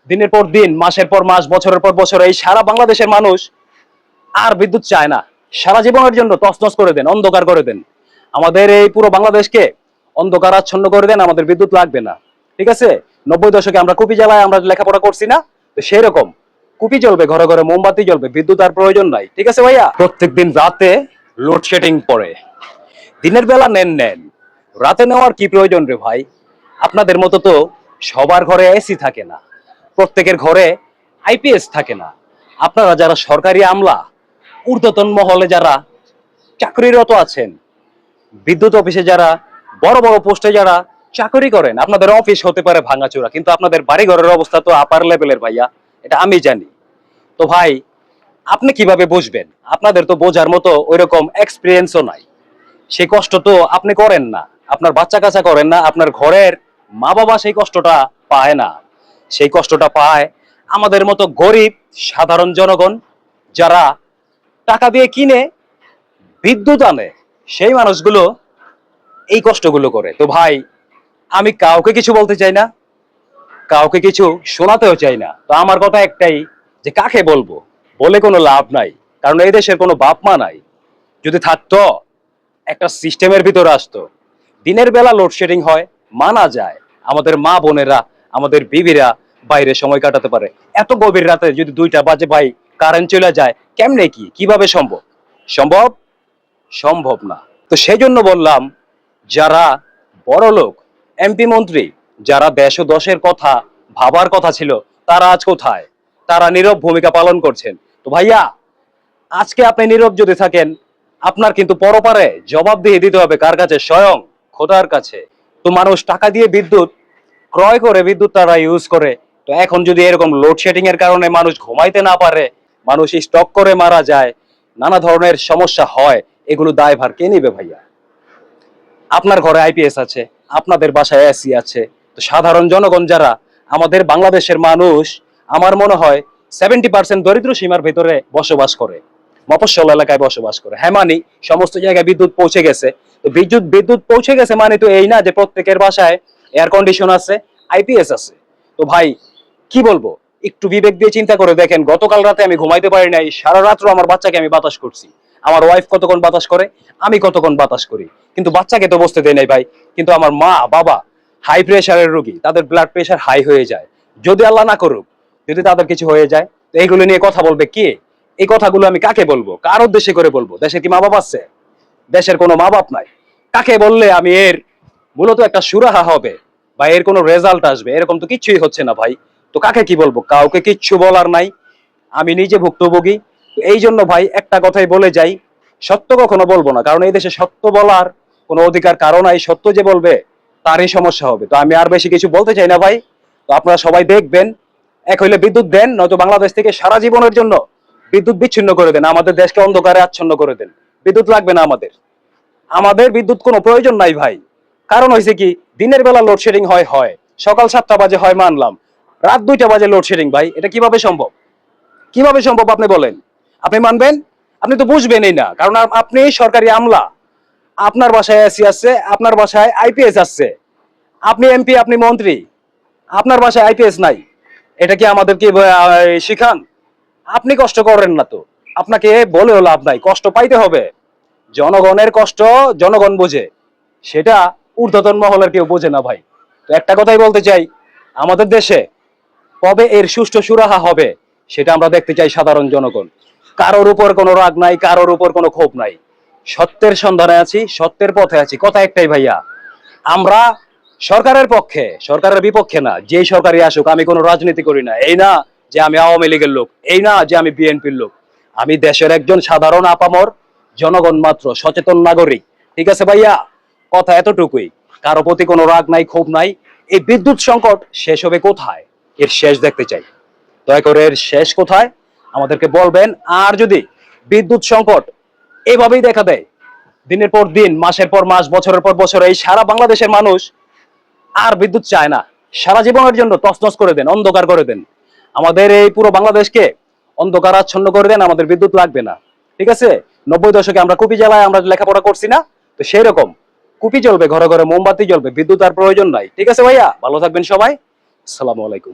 দিনের পর দিন, মাসের পর মাস, বছরের পর বছর এই সারা বাংলাদেশের মানুষ আর বিদ্যুৎ চায় না। সারা জীবনের জন্য তছনছ করে দেন, অন্ধকার করে দেন। আমাদের এই পুরো বাংলাদেশকে অন্ধকার আচ্ছন্ন করে দেন, আমাদের বিদ্যুৎ লাগবে না। ঠিক আছে? 90 দশকে আমরা কুপি জ্বালায় আমরা লেখাপড়া করছি না? তো সেই রকম কুপি জ্বলবে, ঘরে ঘরে মোমবাতি জ্বলবে, বিদ্যুৎ আর প্রয়োজন নাই। ঠিক আছে ভাইয়া? প্রত্যেকদিন রাতে লোডশেডিং পড়ে, দিনের বেলা নেন, রাতে নেওয়ার কি প্রয়োজন রে ভাই? আপনাদের মতো তো সবার ঘরে এসি থাকে না, প্রত্যেকের ঘরে আইপিএস থাকে না। আপনারা যারা সরকারি আমলা, ঊর্ধ্বতন মহলে যারা চাকরিরত আছেন, বিদ্যুৎ অফিসে যারা বড় বড় পোস্টে যারা চাকরি করেন, আপনাদের অফিস হতে পারে ভাঙাচোরা, কিন্তু আপনাদের বাড়ি ঘরের অবস্থা তো আপার লেভেলের ভাইয়া, এটা আমি জানি। তো ভাই, আপনি কিভাবে বুঝবেন? আপনাদের তো বোঝার মতো ওইরকম এক্সপিরিয়েন্সও নাই। সেই কষ্ট তো আপনি করেন না, আপনার বাচ্চা কাচ্চা করেন না, আপনার ঘরের মা বাবা সেই কষ্টটা পায় না। সেই কষ্টটা পায় আমাদের মতো গরিব সাধারণ জনগণ, যারা টাকা দিয়ে কিনে বিদ্যুৎ আনে, সেই মানুষগুলো এই কষ্টগুলো করে। তো ভাই, আমি কাউকে কিছু বলতে চাই না, কাউকে কিছু শোনাতেও চাই না। তো আমার কথা একটাই, যে কাকে বলবো, বলে কোনো লাভ নাই। কারণ এই দেশের কোনো বাপ মা নাই। যদি থাকতো, একটা সিস্টেমের ভিতরে আসতো। দিনের বেলা লোডশেডিং হয়, মানা যায়। আমাদের মা বোনেরা, আমাদের বিবিরা বাইরে সময় কাটাতে পারে। এত গভীর রাতে যদি 2টা বাজে ভাই কারেন্ট চলে যায়, কেমনে কি, কিভাবে সম্ভব? সম্ভব? সম্ভব না। তো সেই জন্য বললাম, যারা বড় লোক, এমপি মন্ত্রী, যারা দেশ ও দশের কথা ভাবার কথা ছিল, তারা আজ কোথায়? তারা নীরব ভূমিকা পালন করছেন। তো ভাইয়া, আজকে আপনি নীরব যদি থাকেন, আপনার কিন্তু পরপারে জবাবদিহি দিতে হবে কার কাছে? স্বয়ং খোদার কাছে। তো মানুষ টাকা দিয়ে বিদ্যুৎ ক্রয় করে, বিদ্যুৎ তারা ইউজ করে। তো এখন যদি এরকম লোডশেডিং এর কারণে মানুষ ঘুমাইতে না পারে, মানুষ স্টক করে মারা যায়, নানা ধরনের সমস্যা হয়, এগুলো দায়ভার কে নিবে ভাইয়া? আপনার ঘরে আইপিএস আছে, আপনাদের বাসায় এসি আছে। তো সাধারণ জনগণ যারা, আমাদের বাংলাদেশের মানুষ, আমার মনে হয় 70% দরিদ্র সীমার ভিতরে বসবাস করে, মফস্বল এলাকায় বসবাস করে। হ্যাঁ মানি, সমস্ত জায়গায় বিদ্যুৎ পৌঁছে গেছে। তো বিদ্যুৎ পৌঁছে গেছে মানে তো এই না যে প্রত্যেকের বাসায় এয়ার কন্ডিশন আছে, আইপিএস আছে। তো ভাই, কি বলবো, একটু বিবেক দিয়ে চিন্তা করে দেখেন। গতকাল রাতে আমি ঘুমাইতে পারি নাই, সারা রাত্র আমার বাচ্চাকে আমি বাতাস করছি। আমার ওয়াইফ কতক্ষণ বাতাস করে, আমি কতক্ষণ বাতাস করি, কিন্তু বাচ্চাকে তো বসতে দেয় নাই ভাই। কিন্তু আমার মা বাবা হাই প্রেশারের রোগী, তাদের ব্লাড প্রেশার হাই হয়ে যায়। যদি আল্লাহ না করুক, যদি তাদের কিছু হয়ে যায়, তো এইগুলো নিয়ে কথা বলবে কে? এই কথাগুলো আমি কাকে বলবো, কার উদ্দেশ্যে করে বলবো? দেশের কি মা বাপ আছে? দেশের কোনো মা বাপ নাই। কাকে বললে আমি এর মূলত একটা সুরাহা হবে বা এর কোনো রেজাল্ট আসবে, এরকম তো কিচ্ছুই হচ্ছে না ভাই। তো কাকে কি বলবো? কাউকে কিচ্ছু বলার নাই, আমি নিজে ভুক্তভোগী। এই জন্য ভাই একটা কথাই বলে যাই, সত্য কখনো বলবো না, কারণ এই দেশে সত্য বলার কোনো অধিকার কারো নাই। সত্য যে বলবে তারই সমস্যা হবে। তো আমি আর বেশি কিছু বলতে চাই না ভাই। তো আপনারা সবাই দেখবেন, এক হইলে বিদ্যুৎ দেন, নয়তো বাংলাদেশ থেকে সারা জীবনের জন্য বিদ্যুৎ বিচ্ছিন্ন করে দেন, আমাদের দেশকে অন্ধকারে আচ্ছন্ন করে দেন। বিদ্যুৎ লাগবে না আমাদের, আমাদের বিদ্যুৎ কোনো প্রয়োজন নাই ভাই। কারণ হয়েছে কি, দিনের বেলা লোডশেডিং হয়, সকাল 7টা বাজে হয় মানলাম, রাত 2টা বাজে লোডশেডিং ভাই, এটা কিভাবে সম্ভব? কিভাবে সম্ভব আপনি বলেন? আপনি মানবেন? আপনি তো বুঝবেনই না, কারণ আপনি সরকারি আমলা। আপনার বাসায় এসি আছে, আপনার বাসায় আইপিএস আছে, আপনি এমপি, আপনি মন্ত্রী, আপনার বাসায় আইপিএস নাই। এটা কি আমাদেরকে শিখান? আপনি কষ্ট করেন না তো, আপনাকে বলেও লাভ নাই, কষ্ট পাইতে হবে। জনগণের কষ্ট জনগণ বোঝে, সেটা ঊর্ধ্বতন মহলের কেউ বোঝে না ভাই। তো একটা কথাই বলতে চাই, আমাদের দেশে কবে এর সুষ্ঠু সুরাহা হবে, সেটা আমরা দেখতে চাই সাধারণ জনগণ। কারোর উপর কোনো রাগ নাই, কারোর উপর কোনো ক্ষোভ নাই। সত্যের সন্ধানে আছি, সত্যের পথে আছি। কথা একটাই ভাইয়া, আমরা সরকারের পক্ষে, সরকারের বিপক্ষে না। যেই সরকারই আসুক, আমি কোনো রাজনীতি করি না। এই না যে আমি আওয়ামী লীগের লোক, এই না যে আমি বিএনপির লোক। আমি দেশের একজন সাধারণ আপামর জনগণ মাত্র, সচেতন নাগরিক। ঠিক আছে ভাইয়া? কথা এতটুকুই, কারো প্রতি কোনো রাগ নাই, ক্ষোভ নাই। এই বিদ্যুৎ সংকট শেষ হবে কোথায়, এর শেষ দেখতে চাই। দয়া করে এর শেষ কোথায় আমাদেরকে বলবেন। আর যদি বিদ্যুৎ সংকট এভাবেই দেখা দেয়, দিনের পর দিন, মাসের পর মাস, বছরের পর বছর, এই সারা বাংলাদেশের মানুষ আর বিদ্যুৎ চায় না, সারা জীবনের জন্য তছনছ করে দেন, অন্ধকার করে দেন, আমাদের এই পুরো বাংলাদেশকে অন্ধকার আচ্ছন্ন করে দেন, আমাদের বিদ্যুৎ লাগবে না। ঠিক আছে? 90 দশকে আমরা কুপি জ্বালায় আমরা লেখাপড়া করছি না? তো সেই রকম কুপি জ্বলবে, ঘরে ঘরে মোমবাতি জ্বলবে, বিদ্যুৎ আর প্রয়োজন নাই। ঠিক আছে ভাইয়া, ভালো থাকবেন সবাই। আসসালামু আলাইকুম।